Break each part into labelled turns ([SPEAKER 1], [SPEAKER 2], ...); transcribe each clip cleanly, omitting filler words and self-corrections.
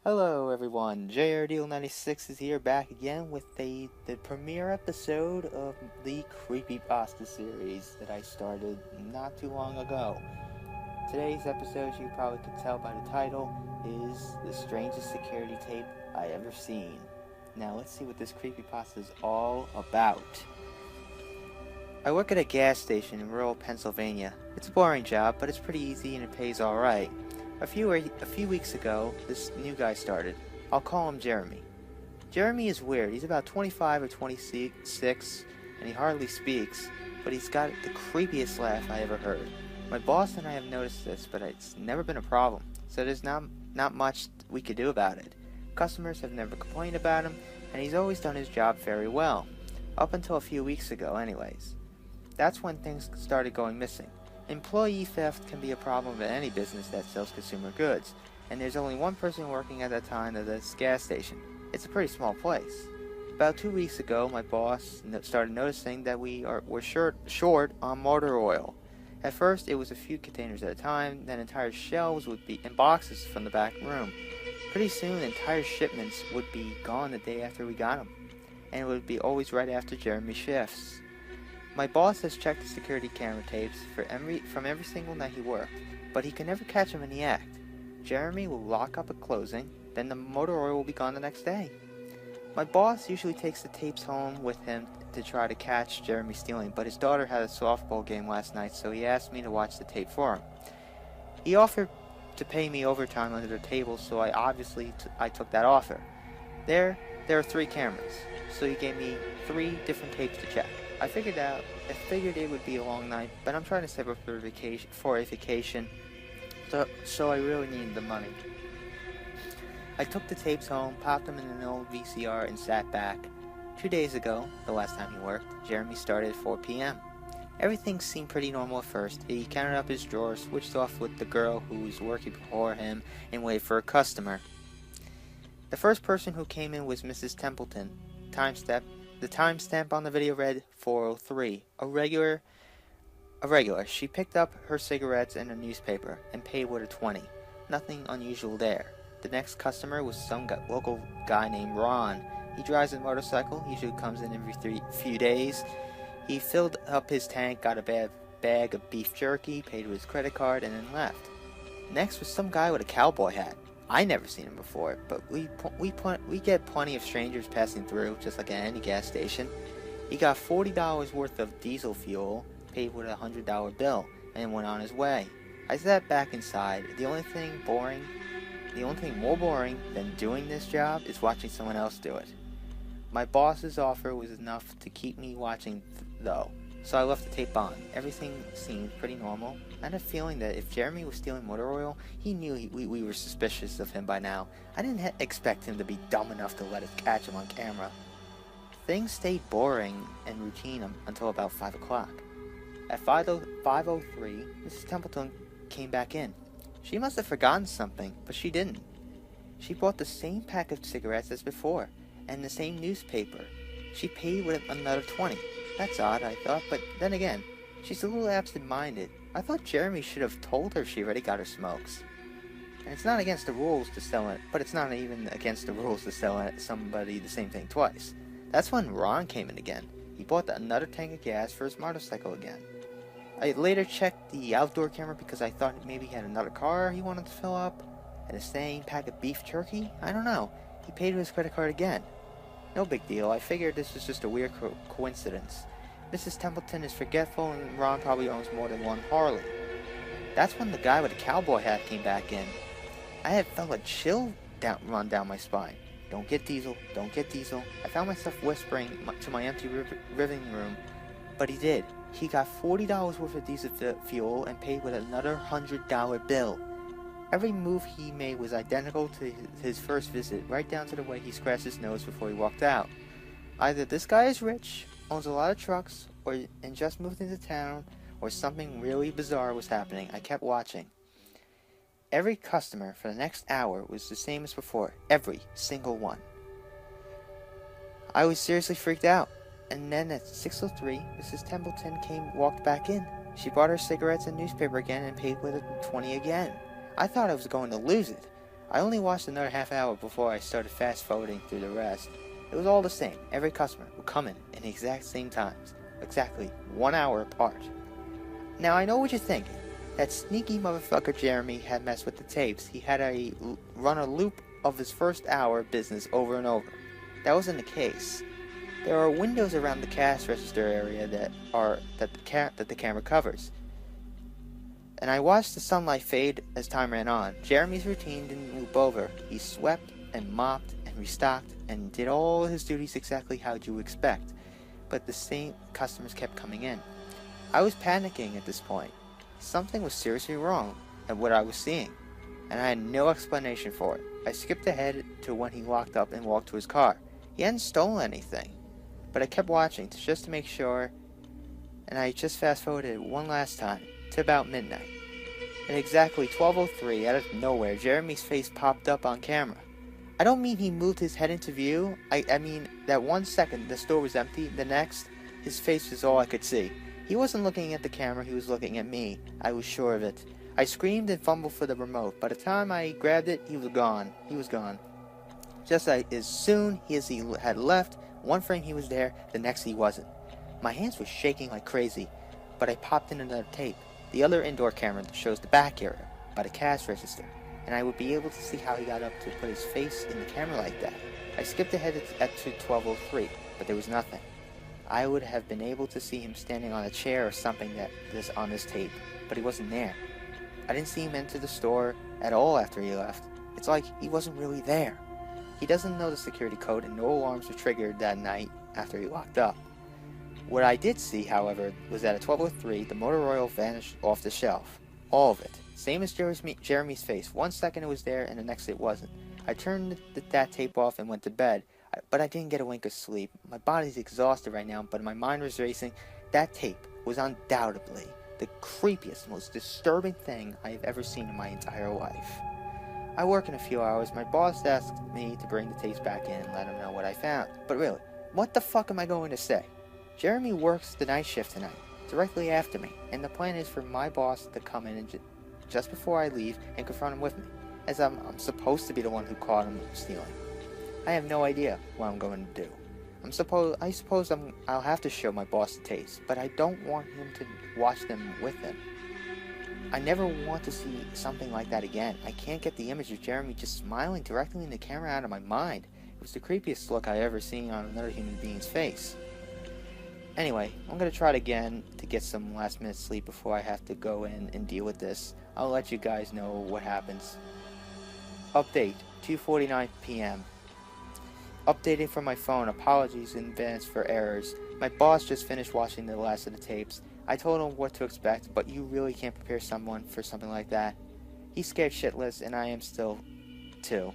[SPEAKER 1] Hello everyone, JRDeal96 is here back again with the premiere episode of the CREEPYPASTA series that I started not too long ago. Today's episode, you probably could tell by the title, is the strangest security tape I ever seen. Now let's see what this creepypasta is all about. I work at a gas station in rural Pennsylvania. It's a boring job, but it's pretty easy and it pays alright. A few weeks ago, this new guy started. I'll call him Jeremy. Jeremy is weird. He's about 25 or 26, and he hardly speaks, but he's got the creepiest laugh I ever heard. My boss and I have noticed this, but it's never been a problem, so there's not much we could do about it. Customers have never complained about him, and he's always done his job very well. Up until a few weeks ago, anyways. That's when things started going missing. Employee theft can be a problem at any business that sells consumer goods, and there's only one person working at that time at this gas station. It's a pretty small place. About 2 weeks ago, my boss started noticing that we're short on motor oil. At first, it was a few containers at a time, then entire shelves would be in boxes from the back room. Pretty soon, entire shipments would be gone the day after we got them, and it would be always right after Jeremy's shifts. My boss has checked the security camera tapes from every single night he worked, but he can never catch him in the act. Jeremy will lock up at closing, then the motor oil will be gone the next day. My boss usually takes the tapes home with him to try to catch Jeremy stealing, but his daughter had a softball game last night, so he asked me to watch the tape for him. He offered to pay me overtime under the table, so I took that offer. There are 3 cameras, so he gave me 3 different tapes to check. I figured it would be a long night, but I'm trying to save up for a vacation, so I really needed the money. I took the tapes home, popped them in an old VCR, and sat back. 2 days ago, the last time he worked, Jeremy started at 4 p.m. Everything seemed pretty normal at first. He counted up his drawers, switched off with the girl who was working before him, and waited for a customer. The first person who came in was Mrs. Templeton. The timestamp on the video read 4:03. A regular. She picked up her cigarettes and a newspaper and paid with a 20. Nothing unusual there. The next customer was some local guy named Ron. He drives a motorcycle, usually comes in every few days. He filled up his tank, got a bag of beef jerky, paid with his credit card, and then left. Next was some guy with a cowboy hat. I never seen him before, but we get plenty of strangers passing through, just like at any gas station. He got $40 worth of diesel fuel, paid with a $100 bill, and went on his way. I sat back inside. The only thing more boring than doing this job is watching someone else do it. My boss's offer was enough to keep me watching though, so I left the tape on. Everything seemed pretty normal. I had a feeling that if Jeremy was stealing motor oil, he knew we were suspicious of him by now. I didn't expect him to be dumb enough to let us catch him on camera. Things stayed boring and routine until about 5 o'clock. At 5:03, Mrs. Templeton came back in. She must have forgotten something, but she didn't. She bought the same pack of cigarettes as before, and the same newspaper. She paid with another 20. That's odd, I thought, but then again, she's a little absent-minded. I thought Jeremy should have told her she already got her smokes. And it's not against the rules to sell it, but it's not even against the rules to sell somebody the same thing twice. That's when Ron came in again. He bought another tank of gas for his motorcycle again. I later checked the outdoor camera because I thought maybe he had another car he wanted to fill up, and the same pack of beef jerky? I don't know. He paid with his credit card again. No big deal. I figured this was just a weird coincidence. Mrs. Templeton is forgetful, and Ron probably owns more than one Harley. That's when the guy with the cowboy hat came back in. I had felt a chill run down my spine. Don't get diesel, don't get diesel. I found myself whispering to my empty living room, but he did. He got $40 worth of diesel fuel and paid with another $100 bill. Every move he made was identical to his first visit, right down to the way he scratched his nose before he walked out. Either this guy is rich, owns a lot of trucks, and just moved into town, or something really bizarre was happening. I kept watching. Every customer for the next hour was the same as before. Every single one. I was seriously freaked out. And then at 6:03, Mrs. Templeton walked back in. She bought her cigarettes and newspaper again and paid with a 20 again. I thought I was going to lose it. I only watched another half hour before I started fast forwarding through the rest. It was all the same. Every customer would come in the exact same times, exactly 1 hour apart. Now I know what you're thinking. That sneaky motherfucker Jeremy had messed with the tapes. He had run a loop of his first hour of business over and over. That wasn't the case. There are windows around the cash register area that the camera covers. And I watched the sunlight fade as time ran on. Jeremy's routine didn't loop over. He swept and mopped and restocked and did all his duties exactly how you expect. But the same customers kept coming in. I was panicking at this point. Something was seriously wrong at what I was seeing, and I had no explanation for it. I skipped ahead to when he locked up and walked to his car. He hadn't stolen anything, but I kept watching just to make sure, and I just fast forwarded one last time to about midnight. At exactly 12:03, out of nowhere, Jeremy's face popped up on camera. I don't mean he moved his head into view. I mean that 1 second the store was empty, the next, his face was all I could see. He wasn't looking at the camera, he was looking at me. I was sure of it. I screamed and fumbled for the remote. By the time I grabbed it, he was gone. Just as soon as he had left, one frame he was there, the next he wasn't. My hands were shaking like crazy, but I popped in another tape. The other indoor camera that shows the back area, by the cash register, and I would be able to see how he got up to put his face in the camera like that. I skipped ahead to 12:03, but there was nothing. I would have been able to see him standing on a chair or something on this tape, but he wasn't there. I didn't see him enter the store at all after he left. It's like he wasn't really there. He doesn't know the security code, and no alarms were triggered that night after he locked up. What I did see, however, was that at 12:03, the motor oil vanished off the shelf. All of it. Same as Jeremy's face. 1 second it was there, and the next it wasn't. I turned that tape off and went to bed. But I didn't get a wink of sleep. My body's exhausted right now, but my mind was racing. That tape was undoubtedly the creepiest, most disturbing thing I have ever seen in my entire life. I work in a few hours. My boss asked me to bring the tapes back in and let him know what I found. But really, what the fuck am I going to say? Jeremy works the night shift tonight, directly after me, and the plan is for my boss to come in and just before I leave and confront him with me, as I'm supposed to be the one who caught him stealing. I have no idea what I'm going to do. I suppose I'll have to show my boss the tapes, but I don't want him to watch them with him. I never want to see something like that again. I can't get the image of Jeremy just smiling directly in the camera out of my mind. It was the creepiest look I ever seen on another human being's face. Anyway, I'm going to try it again to get some last minute sleep before I have to go in and deal with this. I'll let you guys know what happens. Update, 2:49 p.m. Updating from my phone. Apologies in advance for errors. My boss just finished watching the last of the tapes. I told him what to expect, but you really can't prepare someone for something like that. He's scared shitless, and I am still, too.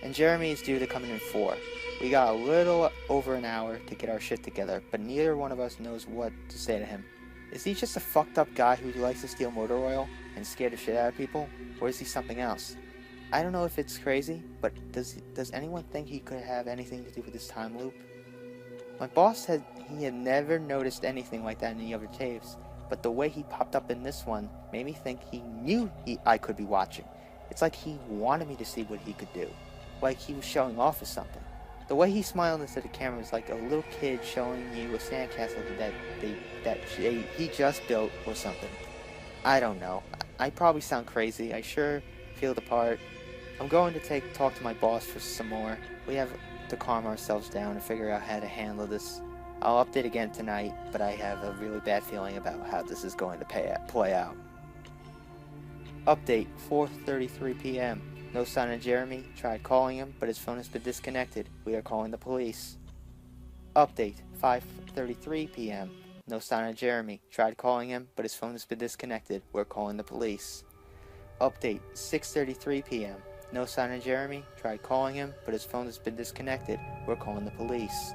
[SPEAKER 1] And Jeremy is due to come in at 4. We got a little over an hour to get our shit together, but neither one of us knows what to say to him. Is he just a fucked up guy who likes to steal motor oil and scare the shit out of people? Or is he something else? I don't know if it's crazy, but does anyone think he could have anything to do with this time loop? My boss had never noticed anything like that in the other tapes, but the way he popped up in this one made me think he knew I could be watching. It's like he wanted me to see what he could do, like he was showing off or something. The way he smiled into the camera was like a little kid showing you a sandcastle that he just built or something. I don't know. I probably sound crazy. I sure feel the part. I'm going to talk to my boss for some more. We have to calm ourselves down and figure out how to handle this. I'll update again tonight, but I have a really bad feeling about how this is going to play out. Update, 4:33 p.m. No sign of Jeremy. Tried calling him, but his phone has been disconnected. We are calling the police. Update, 5:33 p.m. No sign of Jeremy. Tried calling him, but his phone has been disconnected. We're calling the police. Update, 6:33 p.m. No sign of Jeremy. Tried calling him, but his phone has been disconnected. We're calling the police.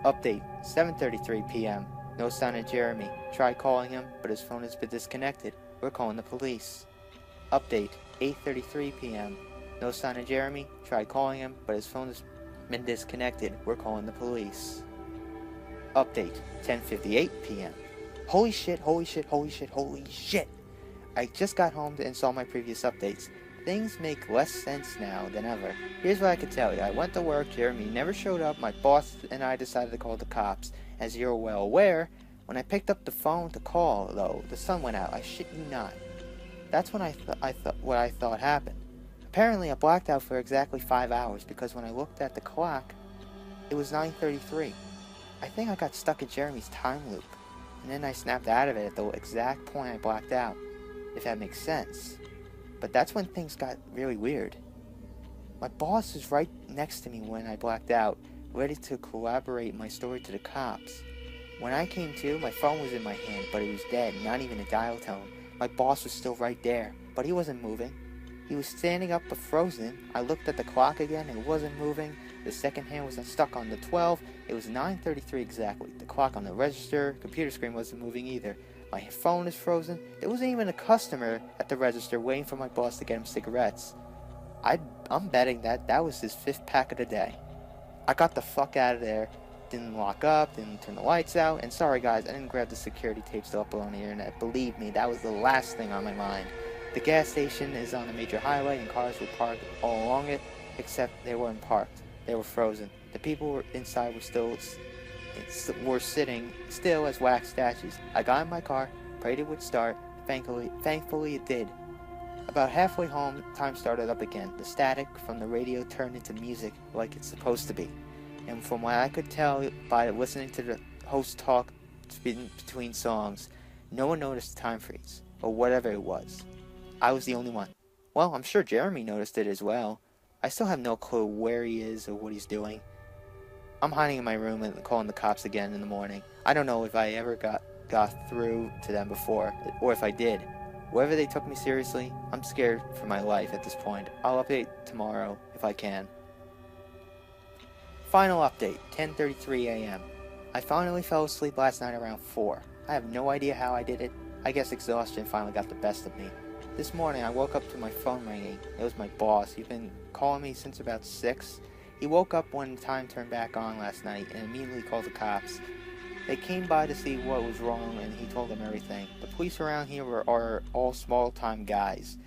[SPEAKER 1] Update, 7:33 p.m. No sign of Jeremy. Tried calling him, but his phone has been disconnected. We're calling the police. Update, 8:33 p.m. No sign of Jeremy. Tried calling him, but his phone has been disconnected. We're calling the police. Update, 10:58 p.m. Holy shit, holy shit, holy shit, holy shit. I just got home and saw my previous updates. things make less sense now than ever. Here's what I can tell you. I went to work, Jeremy never showed up, my boss and I decided to call the cops. As you're well aware, when I picked up the phone to call, though, the sun went out. I shit you not. That's when what I thought happened. Apparently, I blacked out for exactly 5 hours because when I looked at the clock, it was 9:33. I think I got stuck in Jeremy's time loop, and then I snapped out of it at the exact point I blacked out, if that makes sense. But that's when things got really weird. My boss was right next to me when I blacked out, ready to corroborate my story to the cops. When I came to, my phone was in my hand, but it was dead, not even a dial tone. My boss was still right there, but he wasn't moving. He was standing up but frozen. I looked at the clock again, it wasn't moving. The second hand was stuck on the 12. It was 9:33 exactly. The clock on the register, computer screen wasn't moving either. My phone is frozen. There wasn't even a customer at the register waiting for my boss to get him cigarettes. I'm betting that was his 5th pack of the day. I got the fuck out of there. Didn't lock up, didn't turn the lights out, and sorry guys, I didn't grab the security tapes to upload on the internet. Believe me, that was the last thing on my mind. The gas station is on a major highway and cars were parked all along it, except they weren't parked. They were frozen. The people inside were sitting still as wax statues. I got in my car, prayed it would start. Thankfully it did. About halfway home, time started up again. The static from the radio turned into music like it's supposed to be. And from what I could tell by listening to the host talk between songs, no one noticed the time freeze, or whatever it was. I was the only one. Well, I'm sure Jeremy noticed it as well. I still have no clue where he is or what he's doing. I'm hiding in my room and calling the cops again in the morning. I don't know if I ever got through to them before, or if I did. Whether they took me seriously, I'm scared for my life at this point. I'll update tomorrow if I can. Final update, 10:33 a.m. I finally fell asleep last night around 4. I have no idea how I did it. I guess exhaustion finally got the best of me. This morning I woke up to my phone ringing. It was my boss. He'd been calling me since about 6. He woke up when time turned back on last night and immediately called the cops. They came by to see what was wrong and he told them everything. The police around here are all small-time guys.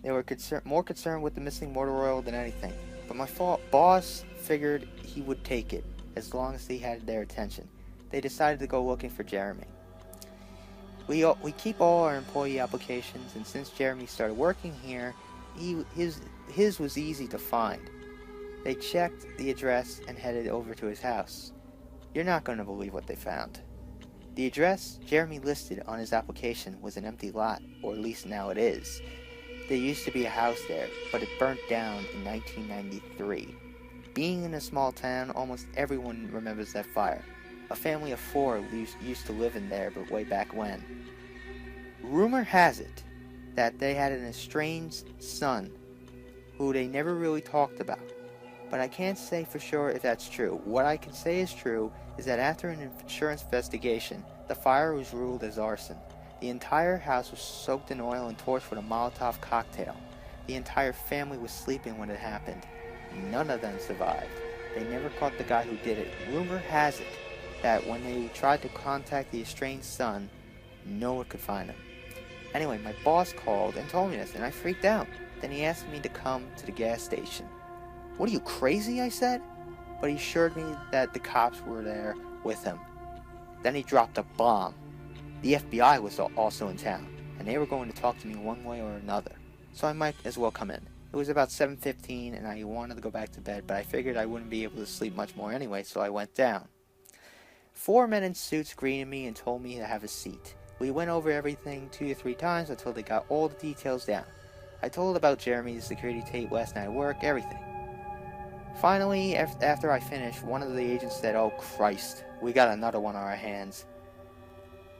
[SPEAKER 1] They were more concerned with the missing motor oil than anything. But my boss figured he would take it as long as he had their attention. They decided to go looking for Jeremy. We keep all our employee applications, and since Jeremy started working here, his was easy to find. They checked the address and headed over to his house. You're not going to believe what they found. The address Jeremy listed on his application was an empty lot, or at least now it is. There used to be a house there, but it burnt down in 1993. Being in a small town, almost everyone remembers that fire. A family of 4 used to live in there, but way back when. Rumor has it that they had an estranged son who they never really talked about. But I can't say for sure if that's true. What I can say is true is that after an insurance investigation, the fire was ruled as arson. The entire house was soaked in oil and torched with a Molotov cocktail. The entire family was sleeping when it happened. None of them survived. They never caught the guy who did it. Rumor has it that when they tried to contact the estranged son, no one could find him. Anyway, my boss called and told me this, and I freaked out. Then he asked me to come to the gas station. What are you, crazy? I said. But he assured me that the cops were there with him. Then he dropped a bomb. The FBI was also in town, and they were going to talk to me one way or another, so I might as well come in. It was about 7:15, and I wanted to go back to bed, but I figured I wouldn't be able to sleep much more anyway, so I went down. 4 men in suits greeted me and told me to have a seat. We went over everything 2 or 3 times until they got all the details down. I told about Jeremy's security tape last night at work, everything. Finally, after I finished, one of the agents said, "Oh Christ, we got another one on our hands."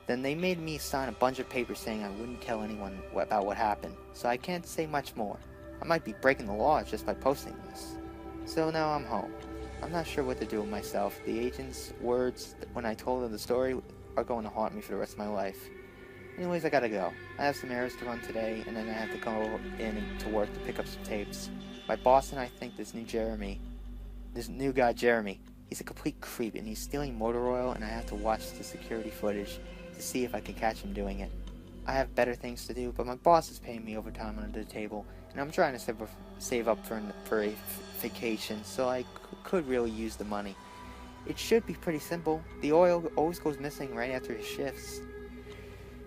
[SPEAKER 1] Then they made me sign a bunch of papers saying I wouldn't tell anyone about what happened, so I can't say much more. I might be breaking the law just by posting this. So now I'm home. I'm not sure what to do with myself. The agent's words when I told them the story are going to haunt me for the rest of my life. Anyways, I gotta go. I have some errands to run today, and then I have to go in to work to pick up some tapes. My boss and I think this new guy Jeremy, he's a complete creep, and he's stealing motor oil, and I have to watch the security footage to see if I can catch him doing it. I have better things to do, but my boss is paying me overtime under the table, And I'm trying to save up for a vacation, so I could really use the money. It should be pretty simple. The oil always goes missing right after his shifts.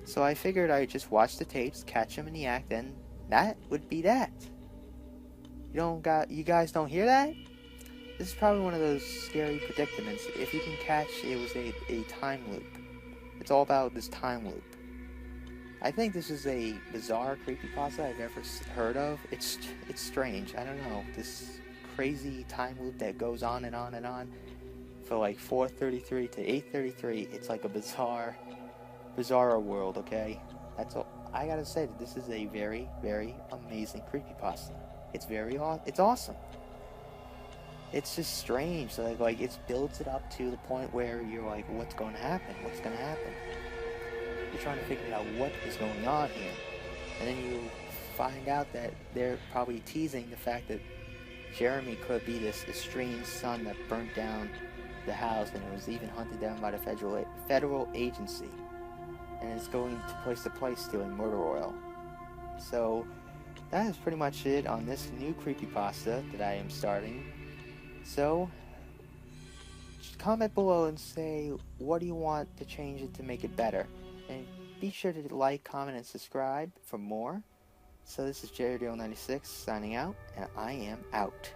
[SPEAKER 1] So I figured I'd just watch the tapes, catch him in the act, and that would be that. You guys don't hear that? This is probably one of those scary predicaments. If you can catch, it was a time loop. It's all about this time loop. I think this is a bizarre creepypasta I've never heard of. It's strange. I don't know. This crazy time loop that goes on and on and on for like 4:33 to 8:33. It's like a bizarre world. Okay, that's all. I gotta say that this is a very, very amazing creepypasta. It's awesome. It's just strange. So like it builds it up to the point where you're like, what's going to happen? What's going to happen? You're trying to figure out what is going on here, and then you find out that they're probably teasing the fact that Jeremy could be this estranged son that burnt down the house, and it was even hunted down by the federal agency, and it's going to place stealing murder oil. So that is pretty much it on this new creepypasta that I am starting. So comment below and say what do you want to change it to make it better, and be sure to like, comment, and subscribe for more. So this is JRDL96 signing out, and I am out.